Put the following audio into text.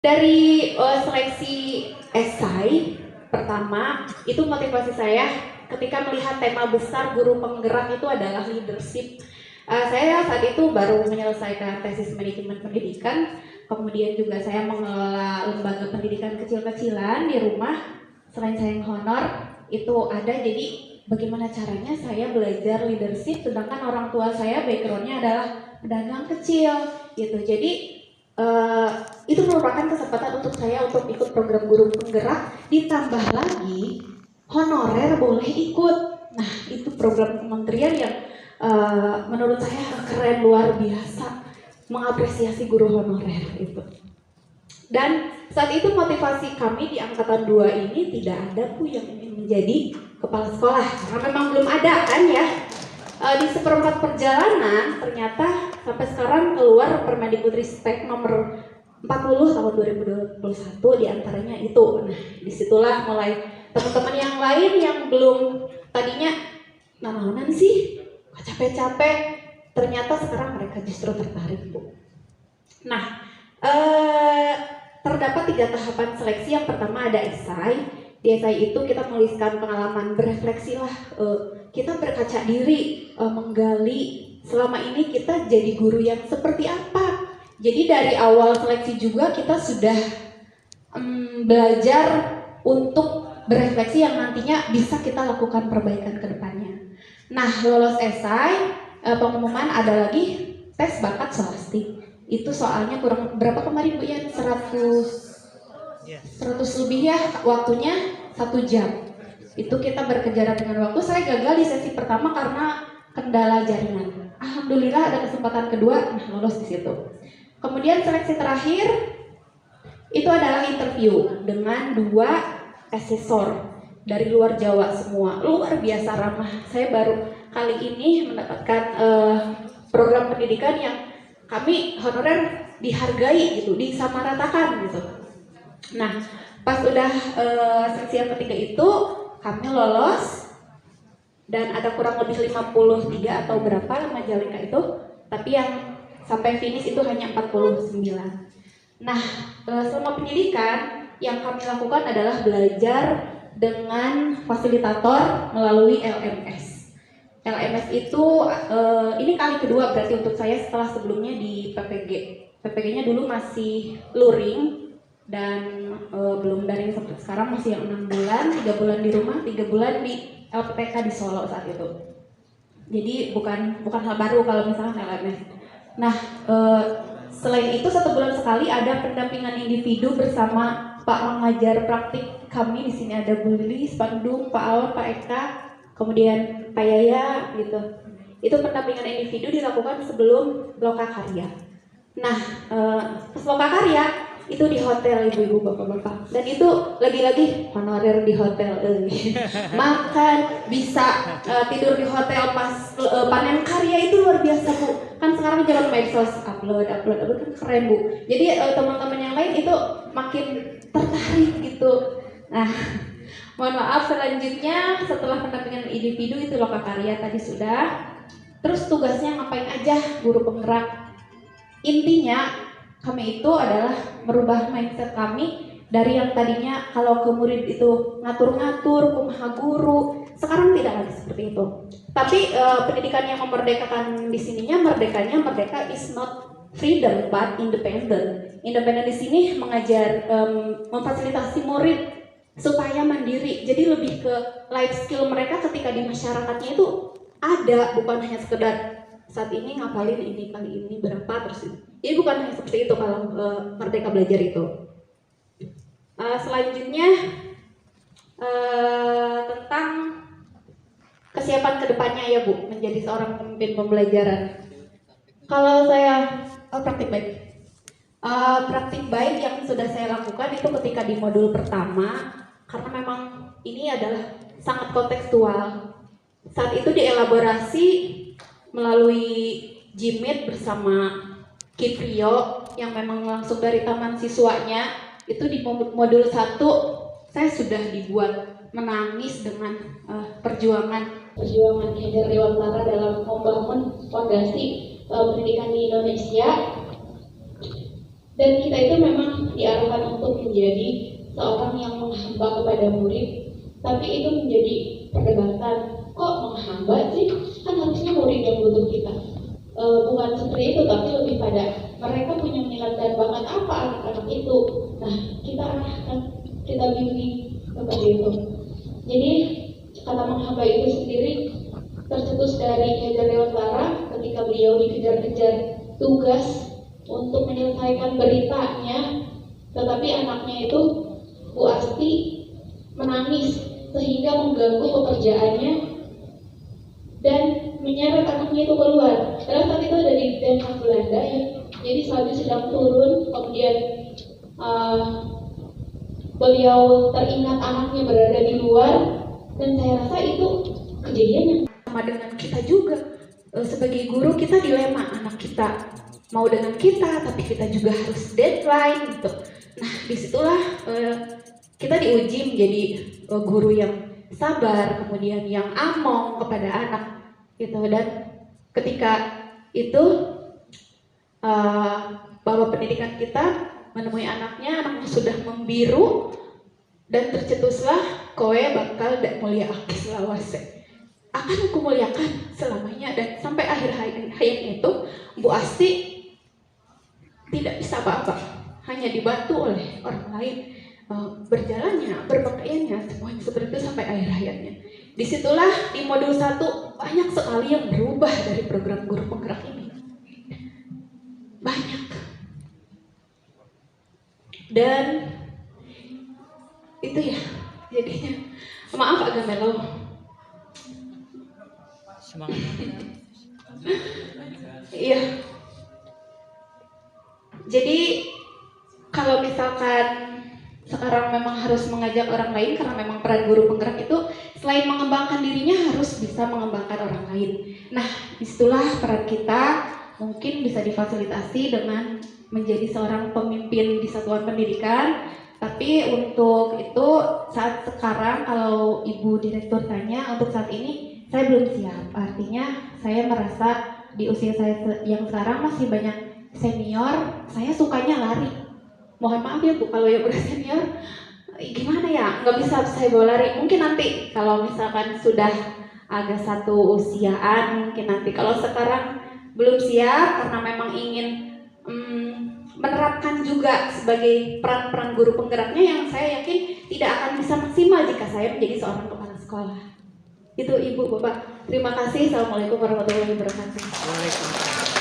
Dari seleksi esai pertama, itu motivasi saya ketika melihat tema besar guru penggerak itu adalah leadership. Saya saat itu baru menyelesaikan tesis manajemen pendidikan, kemudian juga saya mengelola lembaga pendidikan kecil-kecilan di rumah. Selain saya yang honor, itu ada, jadi bagaimana caranya saya belajar leadership sedangkan orang tua saya backgroundnya adalah pedagang kecil gitu. Jadi itu merupakan kesempatan untuk saya untuk ikut program guru penggerak, ditambah lagi honorer boleh ikut. Nah, itu program kementerian yang menurut saya keren, luar biasa, mengapresiasi guru honorer itu. Dan saat itu motivasi kami di angkatan 2 ini tidak ada Bu yang ingin menjadi kepala sekolah, karena memang belum ada kan ya. Di seperempat perjalanan ternyata sampai sekarang keluar Permendikbudristek nomor 40 tahun 2021, diantaranya itu. Nah, disitulah mulai teman-teman yang lain yang belum tadinya nanaonan sih, capek-capek, ternyata sekarang mereka justru tertarik Bu. Nah, terdapat 3 tahapan seleksi. Yang pertama ada esai. Di esai itu kita menuliskan pengalaman, berefleksi lah, kita berkaca diri, menggali selama ini kita jadi guru yang seperti apa. Jadi dari awal seleksi juga kita sudah belajar untuk berefleksi yang nantinya bisa kita lakukan perbaikan ke depannya. Nah, lolos esai, pengumuman ada lagi tes bakat scholastik. Itu soalnya kurang berapa kemarin Bu ya? 100 lebih ya, waktunya 1 jam. Itu kita berkejaran dengan waktu. Saya gagal di sesi pertama karena kendala jaringan. Alhamdulillah ada kesempatan kedua, nah lolos di situ. Kemudian seleksi terakhir itu adalah interview dengan 2 asesor dari luar Jawa semua. Luar biasa ramah. Saya baru kali ini mendapatkan program pendidikan yang kami honorer dihargai gitu, disamaratakan gitu. Nah, pas udah seleksi yang ketiga itu kami lolos dan ada kurang lebih 53 atau berapa majalengka itu, tapi yang sampai finish itu hanya 49. Nah, selama pendidikan yang kami lakukan adalah belajar dengan fasilitator melalui LMS. LMS itu ini kali kedua berarti untuk saya setelah sebelumnya di PPG. PPG-nya dulu masih luring dan belum daring seperti sekarang, masih yang 6 bulan, 3 bulan di rumah, 3 bulan di LPTK di Solo saat itu. Jadi bukan hal baru kalau misalnya LMS. Nah, selain itu 1 bulan sekali ada pendampingan individu bersama Pak mengajar praktik kami. Di sini ada Bu Lilis, Pak Dung, Pak Awan, Pak Eka, kemudian Pak Yaya gitu. Itu pendampingan individu dilakukan sebelum lokakarya. Nah, pas lokakarya itu di hotel ibu-ibu, bapak-bapak, dan itu lagi-lagi honorer di hotel, makan bisa, tidur di hotel pas panen karya, itu luar biasa Bu. Kan sekarang zaman medsos, upload kan keren Bu. Jadi teman-teman yang lain itu makin tertarik gitu. Nah, mohon maaf, selanjutnya setelah pendampingan individu itu lokakarya tadi sudah. Terus tugasnya ngapain aja guru penggerak? Intinya kami itu adalah merubah mindset kami dari yang tadinya kalau ke murid itu ngatur-ngatur, kumaha guru, sekarang tidak lagi seperti itu. Tapi pendidikan yang memerdekakan di sininya, merdeka is not freedom but independent. Independent di sini mengajar, memfasilitasi murid supaya mandiri. Jadi lebih ke life skill mereka ketika di masyarakatnya itu ada, bukan hanya sekedar saat ini ngapalin ini kali ini berapa terus. Jadi bukan hanya seperti itu kalau Merdeka Belajar itu. Selanjutnya tentang kesiapan kedepannya ya Bu, menjadi seorang pemimpin pembelajaran. Kalau saya praktik baik. Praktik baik yang sudah saya lakukan itu ketika di modul pertama, karena memang ini adalah sangat kontekstual. Saat itu dielaborasi melalui Jimit bersama Kiprio yang memang langsung dari taman siswanya. Itu di modul 1 saya sudah dibuat menangis dengan perjuangan Ki Hajar Dewantara dalam membangun fondasi pendidikan di Indonesia. Dan kita itu memang diarahkan untuk menjadi seorang yang menghamba kepada murid, tapi itu menjadi perdebatan. Kok menghamba sih? Kan harusnya murid yang butuh kita. Bukan seperti itu, tapi lebih pada mereka punya minat dan bakat apa anak-anak itu. Nah, kita arahkan, kita bimbing kepada itu. Jadi kata menghamba itu sendiri tercetus dari Ki Hajar Dewantara ketika beliau dikejar-kejar tugas untuk menyelesaikan beritanya, tetapi anaknya itu Bu Asti menangis sehingga mengganggu pekerjaannya dan menyeret anaknya itu keluar. Karena saat itu ada di Den Haag Belanda ya, jadi salju sedang turun, kemudian beliau teringat anaknya berada di luar, dan saya rasa itu kejadian yang sama dengan kita juga. Sebagai guru kita dilema, anak kita mau dengan kita tapi kita juga harus deadline gitu. Nah disitulah kita diuji menjadi guru yang sabar, kemudian yang among kepada anak gitu. Dan ketika itu bahwa pendidikan kita menemui anaknya sudah membiru dan tercetuslah kowe bakal dak mulia akis lawase, akan kumuliakan selamanya. Dan sampai akhir hayat itu Bu Asti tidak bisa apa-apa, hanya dibantu oleh orang lain, berjalannya, berpakaiannya, semuanya seperti itu sampai akhir hayatnya. Disitulah di modul 1 banyak sekali yang berubah dari program guru penggerak ini, banyak. Dan itu ya jadinya, maaf agak melo. Semangat. Iya. Jadi kalau misalkan sekarang memang harus mengajak orang lain, karena memang peran guru penggerak itu selain mengembangkan dirinya harus bisa mengembangkan orang lain. Nah, disitulah peran kita mungkin bisa difasilitasi dengan menjadi seorang pemimpin di satuan pendidikan. Tapi untuk itu saat sekarang kalau Ibu Direktur tanya, untuk saat ini saya belum siap. Artinya saya merasa di usia saya yang sekarang masih banyak senior, saya sukanya lari. Mohon maaf ya Bu, kalau yang udah senior gimana ya, nggak bisa saya bawa lari. Mungkin nanti kalau misalkan sudah agak satu usiaan, mungkin nanti. Kalau sekarang belum siap karena memang ingin menerapkan juga sebagai peran-peran guru penggeraknya yang saya yakin tidak akan bisa maksimal jika saya menjadi seorang kepala sekolah. Itu Ibu, Bapak. Terima kasih. Assalamualaikum warahmatullahi wabarakatuh. Waalaikumsalam.